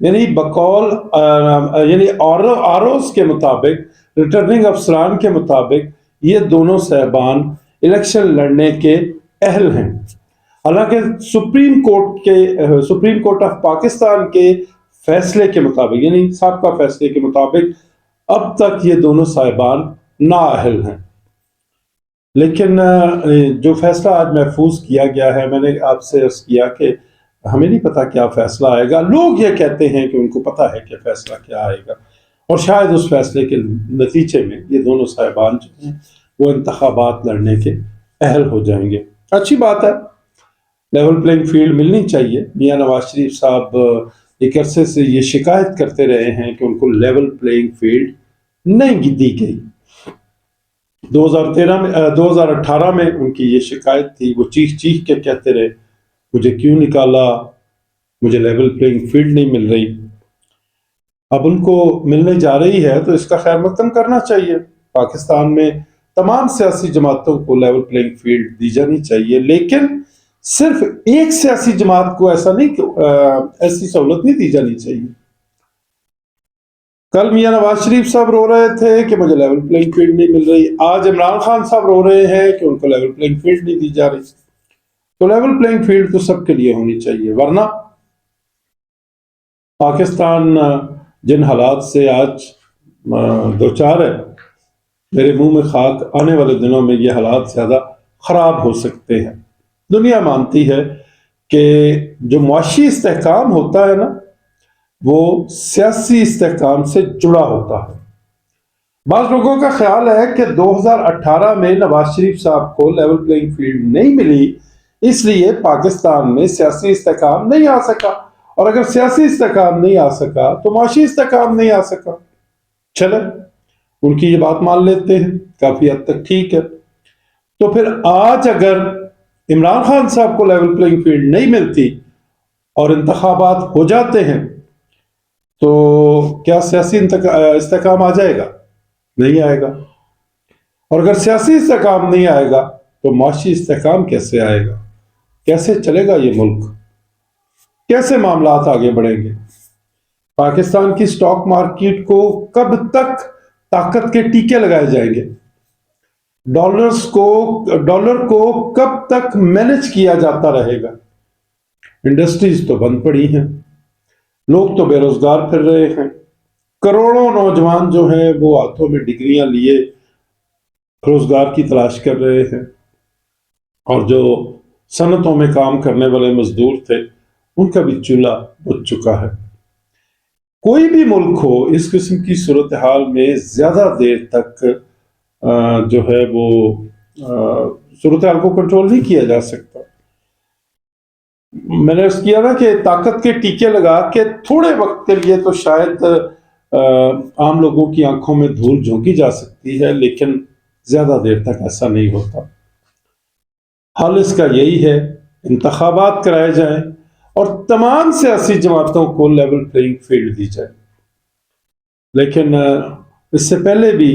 یعنی بقول یعنی آروز کے مطابق، ریٹرننگ افسران کے مطابق یہ دونوں صاحبان الیکشن لڑنے کے اہل ہیں۔ حالانکہ سپریم کورٹ آف پاکستان کے فیصلے کے مطابق، یعنی سابقہ فیصلے کے مطابق، اب تک یہ دونوں صاحبان نااہل ہیں۔ لیکن جو فیصلہ آج محفوظ کیا گیا ہے، میں نے آپ سے عرض کیا کہ ہمیں نہیں پتا کیا فیصلہ آئے گا، لوگ یہ کہتے ہیں کہ ان کو پتا ہے کہ فیصلہ کیا آئے گا، اور شاید اس فیصلے کے نتیجے میں یہ دونوں صاحبان جو ہیں وہ انتخابات لڑنے کے اہل ہو جائیں گے۔ اچھی بات ہے، لیول پلینگ فیلڈ ملنی چاہیے۔ میاں نواز شریف صاحب ایک عرصے سے یہ شکایت کرتے رہے ہیں کہ ان کو لیول پلینگ فیلڈ نہیں دی گئی۔ 2018 میں ان کی یہ شکایت تھی، وہ چیخ کے کہتے رہے مجھے کیوں نکالا، مجھے لیول پلینگ فیلڈ نہیں مل رہی۔ اب ان کو ملنے جا رہی ہے تو اس کا خیر مقدم کرنا چاہیے۔ پاکستان میں تمام سیاسی جماعتوں کو لیول پلینگ فیلڈ دی جانی چاہیے، لیکن صرف ایک سیاسی جماعت کو ایسی سہولت نہیں دی جانی چاہیے۔ کل میاں نواز شریف صاحب رو رہے تھے کہ مجھے لیول پلینگ فیلڈ نہیں مل رہی، آج عمران خان صاحب رو رہے ہیں کہ ان کو لیول پلینگ فیلڈ نہیں دی جا رہی۔ تو لیول پلینگ فیلڈ تو سب کے لیے ہونی چاہیے، ورنہ پاکستان جن حالات سے آج دوچار ہے، میرے منہ میں خاک، آنے والے دنوں میں یہ حالات زیادہ خراب ہو سکتے ہیں۔ دنیا مانتی ہے کہ جو معاشی استحکام ہوتا ہے نا، وہ سیاسی استحکام سے جڑا ہوتا ہے۔ بعض لوگوں کا خیال ہے کہ 2018 میں نواز شریف صاحب کو لیول پلینگ فیلڈ نہیں ملی، اس لیے پاکستان میں سیاسی استحکام نہیں آ سکا، اور اگر سیاسی استحکام نہیں آ سکا تو معاشی استحکام نہیں آ سکا۔ چلے، ان کی یہ بات مان لیتے ہیں، کافی حد تک ٹھیک ہے۔ تو پھر آج اگر عمران خان صاحب کو لیول پلینگ فیلڈ نہیں ملتی اور انتخابات ہو جاتے ہیں تو کیا سیاسی استحکام آ جائے گا؟ نہیں آئے گا۔ اور اگر سیاسی استحکام نہیں آئے گا تو معاشی استحکام کیسے آئے گا؟ کیسے چلے گا یہ ملک؟ کیسے معاملات آگے بڑھیں گے؟ پاکستان کی سٹاک مارکیٹ کو کب تک طاقت کے ٹیکے لگائے جائیں گے؟ ڈالر کو کب تک مینج کیا جاتا رہے گا؟ انڈسٹریز تو بند پڑی ہیں، لوگ تو بے روزگار پھر رہے ہیں، کروڑوں نوجوان جو ہیں وہ ہاتھوں میں ڈگریاں لیے روزگار کی تلاش کر رہے ہیں، اور جو صنعتوں میں کام کرنے والے مزدور تھے ان کا بھی چولہا بجھ چکا ہے۔ کوئی بھی ملک ہو، اس قسم کی صورتحال میں زیادہ دیر تک جو ہے وہ صورتحال کو کنٹرول نہیں کیا جا سکتا۔ میں نے عرض کیا نا کہ طاقت کے ٹیکے لگا کے تھوڑے وقت کے لیے تو شاید عام لوگوں کی آنکھوں میں دھول جھونکی جا سکتی ہے، لیکن زیادہ دیر تک ایسا نہیں ہوتا۔ حل اس کا یہی ہے، انتخابات کرائے جائیں اور تمام سیاسی جماعتوں کو لیول پلینگ فیلڈ دی جائے۔ لیکن اس سے پہلے بھی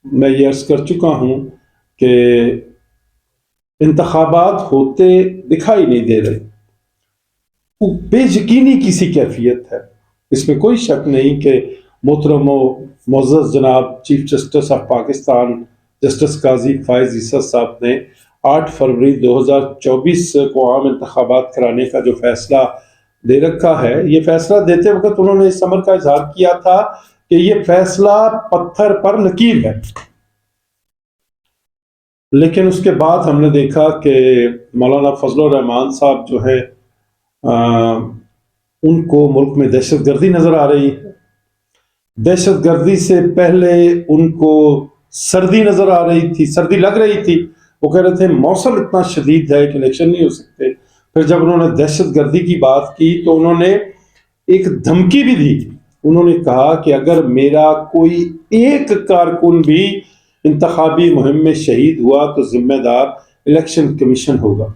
میں یہ عرض کر چکا ہوں کہ انتخابات ہوتے دکھائی نہیں دے رہے، وہ بے یقینی کسی کیفیت ہے، اس میں کوئی شک نہیں کہ محترم و معزز جناب chief justice of Pakistan justice قاضی فائز عیسیٰ صاحب نے 8 فروری 2024 کو عام انتخابات کرانے کا جو فیصلہ دے رکھا ہے، یہ فیصلہ دیتے وقت انہوں نے اس امر کا اظہار کیا تھا کہ یہ فیصلہ پتھر پر لکیر ہے۔ لیکن اس کے بعد ہم نے دیکھا کہ مولانا فضل الرحمان صاحب جو ہے ان کو ملک میں دہشت گردی نظر آ رہی ہے۔ دہشت گردی سے پہلے ان کو سردی نظر آ رہی تھی، سردی لگ رہی تھی، وہ کہہ رہے تھے موسم اتنا شدید ہے کہ الیکشن نہیں ہو سکتے۔ پھر جب انہوں نے دہشت گردی کی بات کی تو انہوں نے ایک دھمکی بھی دی، انہوں نے کہا کہ اگر میرا کوئی ایک کارکن بھی انتخابی مہم میں شہید ہوا تو ذمہ دار الیکشن کمیشن ہوگا۔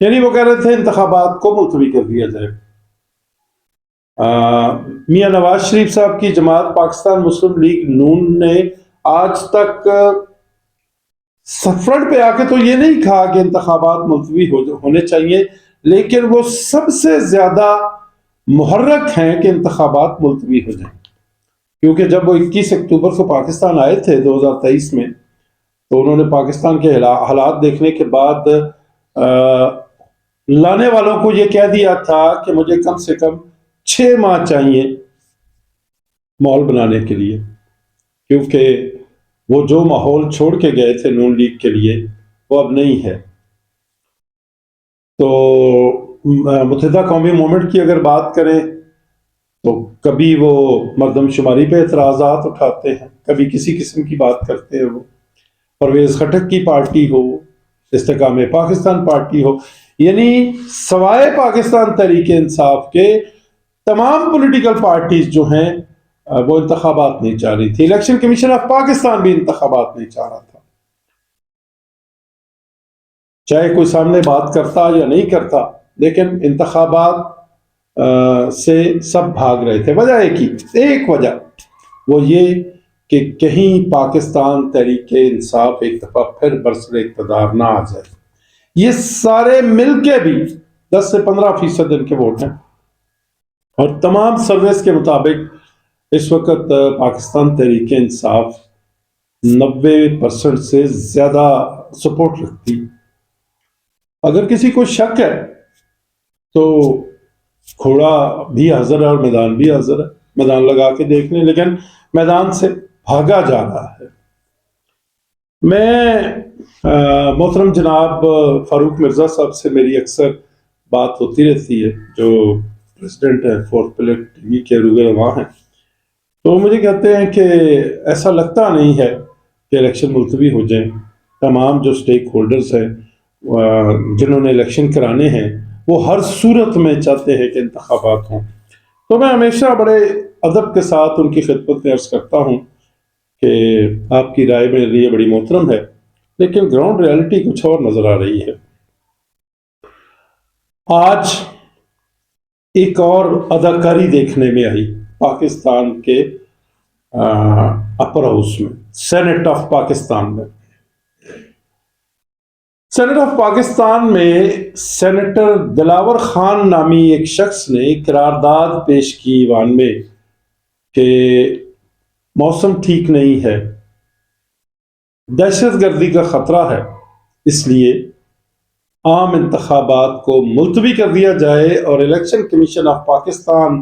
یعنی وہ کہہ رہے تھے انتخابات کو ملتوی کر دیا جائے۔ میاں نواز شریف صاحب کی جماعت پاکستان مسلم لیگ نون نے آج تک فرنٹ پہ آ کے تو یہ نہیں کہا کہ انتخابات ملتوی ہونے چاہیے، لیکن وہ سب سے زیادہ محرک ہیں کہ انتخابات ملتوی ہو جائیں، کیونکہ جب وہ 21 اکتوبر کو پاکستان آئے تھے 2023 میں، تو انہوں نے پاکستان کے حالات دیکھنے کے بعد لانے والوں کو یہ کہہ دیا تھا کہ مجھے کم سے کم 6 ماہ چاہیے ماحول بنانے کے لیے، کیونکہ وہ جو ماحول چھوڑ کے گئے تھے نون لیگ کے لیے وہ اب نہیں ہے۔ تو متحدہ قومی موومنٹ کی اگر بات کریں تو کبھی وہ مردم شماری پہ اعتراضات اٹھاتے ہیں، کبھی کسی قسم کی بات کرتے ہیں، وہ پرویز خٹک کی پارٹی ہو، استحکام پاکستان پارٹی ہو، یعنی سوائے پاکستان تحریک انصاف کے تمام پولیٹیکل پارٹیز جو ہیں وہ انتخابات نہیں چاہ رہی تھی۔ الیکشن کمیشن آف پاکستان بھی انتخابات نہیں چاہ رہا تھا، چاہے کوئی سامنے بات کرتا یا نہیں کرتا، لیکن انتخابات سے سب بھاگ رہے تھے۔ وجہ ایک وجہ وہ یہ کہ کہیں پاکستان تحریک انصاف ایک دفعہ پھر برسر اقتدار نہ آ جائے۔ یہ سارے مل کے بھی 10 سے 15% ان کے ووٹ ہیں، اور تمام سرویز کے مطابق اس وقت پاکستان تحریک انصاف 90% سے زیادہ سپورٹ رکھتی۔ اگر کسی کو شک ہے تو گھوڑا بھی حاضر ہے اور میدان بھی حاضر ہے، میدان لگا کے دیکھ لیں، لیکن میدان سے بھاگا جا رہا ہے۔ میں محترم جناب فاروق مرزا صاحب سے میری اکثر بات ہوتی رہتی ہے، جو پریزیڈنٹ ہیں فورتھ پلیٹ ٹی وی کے روبے رواں ہیں، تو مجھے کہتے ہیں کہ ایسا لگتا نہیں ہے کہ الیکشن ملتوی ہو جائیں۔ تمام جو سٹیک ہولڈرز ہیں جنہوں نے الیکشن کرانے ہیں وہ ہر صورت میں چاہتے ہیں کہ انتخابات ہوں۔ تو میں ہمیشہ بڑے ادب کے ساتھ ان کی خدمت میں عرض کرتا ہوں کہ آپ کی رائے میرے لیے بڑی محترم ہے، لیکن گراؤنڈ ریالٹی کچھ اور نظر آ رہی ہے۔ آج ایک اور اداکاری دیکھنے میں آئی پاکستان کے اپر ہاؤس میں، سینٹ آف پاکستان میں۔ سینٹ آف پاکستان میں سینیٹر دلاور خان نامی ایک شخص نے قرارداد پیش کی ایوان میں کہ موسم ٹھیک نہیں ہے، دہشت گردی کا خطرہ ہے، اس لیے عام انتخابات کو ملتوی کر دیا جائے، اور الیکشن کمیشن آف پاکستان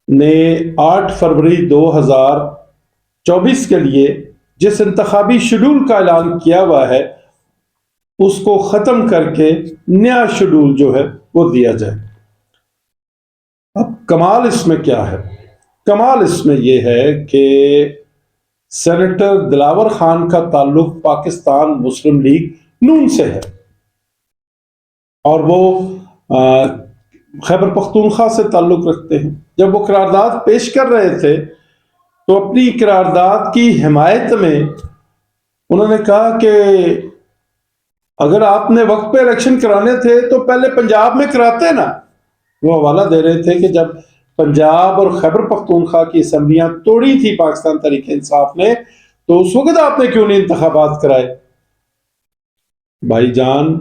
نے 8 فروری 2024 کے لیے جس انتخابی شیڈول کا اعلان کیا ہوا ہے اس کو ختم کر کے نیا شیڈول جو ہے وہ دیا جائے۔ اب کمال اس میں کیا ہے؟ کمال اس میں یہ ہے کہ سینیٹر دلاور خان کا تعلق پاکستان مسلم لیگ نون سے ہے، اور وہ خیبر پختونخوا سے تعلق رکھتے ہیں۔ جب وہ قرارداد پیش کر رہے تھے تو اپنی قرارداد کی حمایت میں انہوں نے کہا کہ اگر آپ نے وقت پہ الیکشن کرانے تھے تو پہلے پنجاب میں کراتے نا۔ وہ حوالہ دے رہے تھے کہ جب پنجاب اور خیبر پختونخوا کی اسمبلیاں توڑی تھی پاکستان تحریک انصاف نے، تو اس وقت آپ نے کیوں نہیں انتخابات کرائے؟ بھائی جان،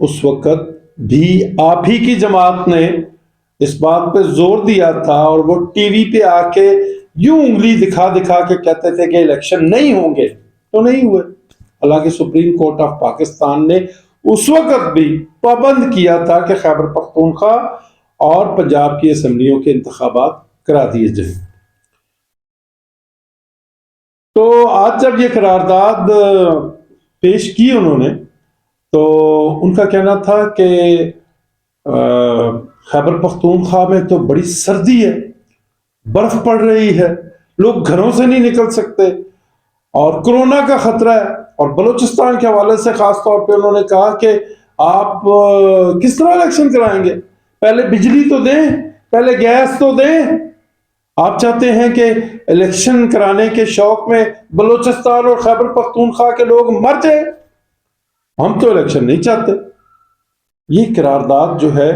اس وقت بھی آپ ہی کی جماعت نے اس بات پہ زور دیا تھا، اور وہ ٹی وی پہ آ کے یوں انگلی دکھا دکھا کے کہتے تھے کہ الیکشن نہیں ہوں گے، تو نہیں ہوئے۔ حالانکہ سپریم کورٹ آف پاکستان نے اس وقت بھی پابند کیا تھا کہ خیبر پختونخوا اور پنجاب کی اسمبلیوں کے انتخابات کرا دیے جائیں۔ تو آج جب یہ قرارداد پیش کی انہوں نے، تو ان کا کہنا تھا کہ خیبر پختونخوا میں تو بڑی سردی ہے، برف پڑ رہی ہے، لوگ گھروں سے نہیں نکل سکتے، اور کورونا کا خطرہ ہے، اور بلوچستان کے حوالے سے خاص طور پہ انہوں نے کہا کہ آپ کس طرح الیکشن کرائیں گے؟ پہلے بجلی تو دیں، پہلے گیس تو دیں۔ آپ چاہتے ہیں کہ الیکشن کرانے کے شوق میں بلوچستان اور خیبر پختونخوا کے لوگ مر جائیں؟ ہم تو الیکشن نہیں چاہتے۔ یہ قرارداد جو ہے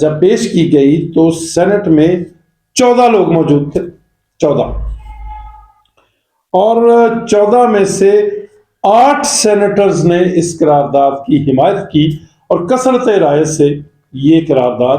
جب پیش کی گئی تو سینٹ میں 14 لوگ موجود تھے، 14، اور 14 میں سے 8 سینیٹرز نے اس قرارداد کی حمایت کی، اور کثرت رائے سے یہ قرارداد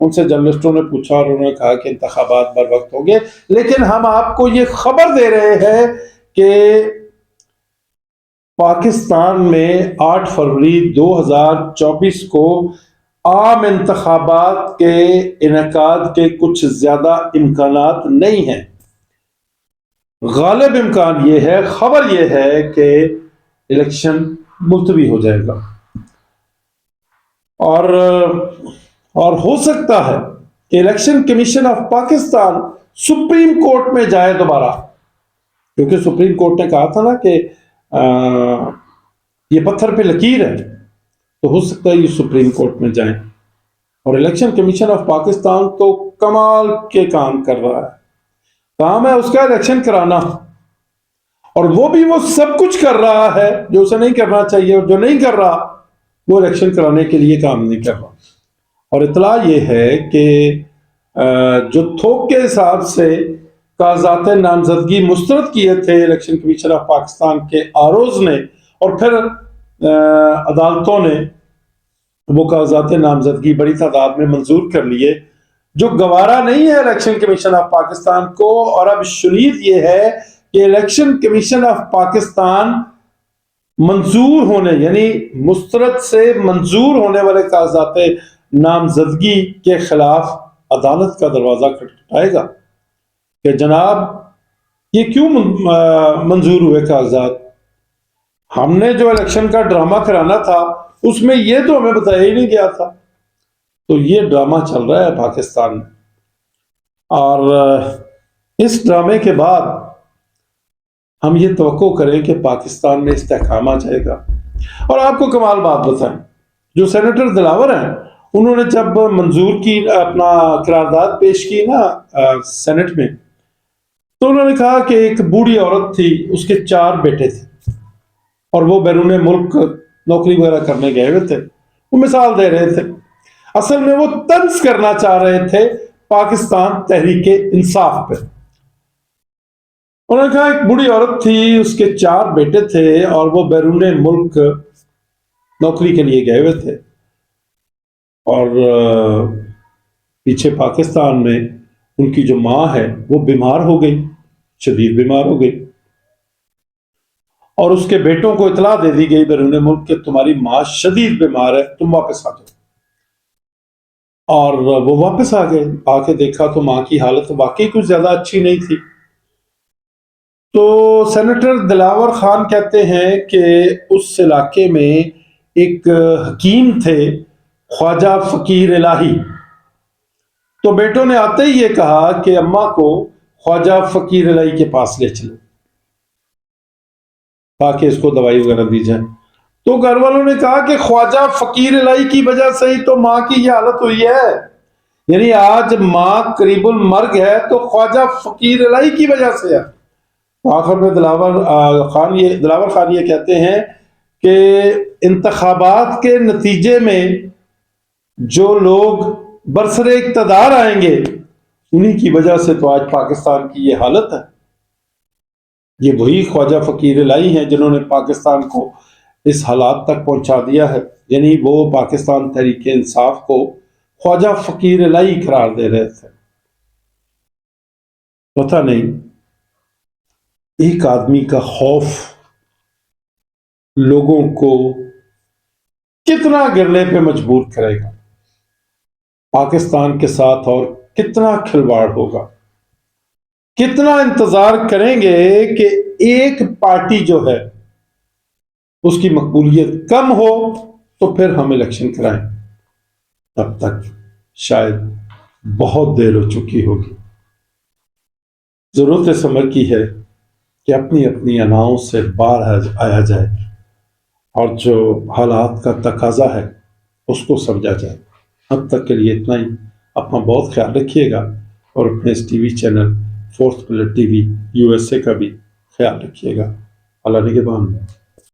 ان سے جرنلسٹوں نے پوچھا اور انہوں نے کہا کہ انتخابات بر وقت ہوں گے، لیکن ہم آپ کو یہ خبر دے رہے ہیں کہ پاکستان میں 8 فروری 2024 کو عام انتخابات کے انعقاد کے کچھ زیادہ امکانات نہیں ہیں۔ غالب امکان یہ ہے، خبر یہ ہے کہ الیکشن ملتوی ہو جائے گا، اور ہو سکتا ہے کہ election commission of Pakistan supreme court میں جائے دوبارہ، کیونکہ سپریم کورٹ نے کہا تھا نا کہ یہ پتھر پہ لکیر ہے، تو ہو سکتا ہے یہ سپریم کورٹ میں جائیں۔ اور الیکشن کمیشن آف پاکستان تو کمال کے کام کر رہا ہے، کام ہے اس کا الیکشن کرانا، اور وہ بھی وہ سب کچھ کر رہا ہے جو اسے نہیں کرنا چاہیے، اور جو نہیں کر رہا وہ الیکشن کرانے کے لیے کام نہیں کر رہا۔ اور اطلاع یہ ہے کہ جو تھوک کے حساب سے کاغذات نامزدگی مسترد کیے تھے الیکشن کمیشن آف پاکستان کے آروز نے، اور پھر عدالتوں نے وہ کاغذات نامزدگی بڑی تعداد میں منظور کر لیے، جو گوارا نہیں ہے الیکشن کمیشن آف پاکستان کو۔ اور اب شنید یہ ہے کہ الیکشن کمیشن آف پاکستان منظور ہونے، یعنی مسترد سے منظور ہونے والے کاغذات نامزدگی کے خلاف عدالت کا دروازہ کھٹکھٹائے گا کہ جناب یہ کیوں منظور ہوئے کاغذات؟ ہم نے جو الیکشن کا ڈرامہ کرانا تھا اس میں یہ تو ہمیں بتایا ہی نہیں گیا تھا۔ تو یہ ڈرامہ چل رہا ہے پاکستان میں، اور اس ڈرامے کے بعد ہم یہ توقع کریں کہ پاکستان میں استحکام آ جائے گا۔ اور آپ کو کمال بات بتائیں، جو سینیٹر دلاور ہیں انہوں نے جب منظور کی اپنا قرارداد پیش کی نا سینٹ میں، تو انہوں نے کہا کہ ایک بوڑھی عورت تھی، اس کے 4 بیٹے تھے، اور وہ بیرون ملک نوکری وغیرہ کرنے گئے ہوئے تھے۔ وہ مثال دے رہے تھے، اصل میں وہ طنز کرنا چاہ رہے تھے پاکستان تحریک انصاف پہ۔ انہوں نے کہا ایک بوڑھی عورت تھی، اس کے 4 بیٹے تھے، اور وہ بیرون ملک نوکری کے لیے گئے ہوئے تھے، اور پیچھے پاکستان میں ان کی جو ماں ہے وہ بیمار ہو گئی، شدید بیمار ہو گئی، اور اس کے بیٹوں کو اطلاع دے دی گئی بیرون ملک کہ تمہاری ماں شدید بیمار ہے، تم واپس آ جاؤ۔ اور وہ واپس آ گئے، آ کے دیکھا تو ماں کی حالت واقعی کچھ زیادہ اچھی نہیں تھی۔ تو سینیٹر دلاور خان کہتے ہیں کہ اس علاقے میں ایک حکیم تھے خواجہ فقیر الہی، تو بیٹوں نے آتے ہی یہ کہا کہ اماں کو خواجہ فقیر الہی کے پاس لے چلو تاکہ اس کو دوائی وغیرہ دی جائے۔ تو گھر والوں نے کہا کہ خواجہ فقیر الہی کی وجہ سے ہی تو ماں کی یہ حالت ہوئی ہے، یعنی آج ماں قریب المرگ ہے تو خواجہ فقیر الہی کی وجہ سے ہے۔ آخر میں دلاور خان یہ کہتے ہیں کہ انتخابات کے نتیجے میں جو لوگ برسر اقتدار آئیں گے انہی کی وجہ سے تو آج پاکستان کی یہ حالت ہے۔ یہ وہی خواجہ فقیر الہی ہیں جنہوں نے پاکستان کو اس حالات تک پہنچا دیا ہے، یعنی وہ پاکستان تحریک انصاف کو خواجہ فقیر الہی قرار دے رہے تھے۔ پتہ نہیں ایک آدمی کا خوف لوگوں کو کتنا گرنے پہ مجبور کرے گا، پاکستان کے ساتھ اور کتنا کھلواڑ ہوگا، کتنا انتظار کریں گے کہ ایک پارٹی جو ہے اس کی مقبولیت کم ہو تو پھر ہم الیکشن کرائیں۔ تب تک شاید بہت دیر ہو چکی ہوگی۔ ضرورت اس عمر کی ہے کہ اپنی اپنی اناؤں سے باہر آیا جائے، اور جو حالات کا تقاضا ہے اس کو سمجھا جائے۔ اب تک کے لیے اتنا ہی۔ اپنا بہت خیال رکھیے گا، اور اپنے اس T V channel fourth pillar T V USA کا بھی خیال رکھیے گا۔ اللہ نگہبان۔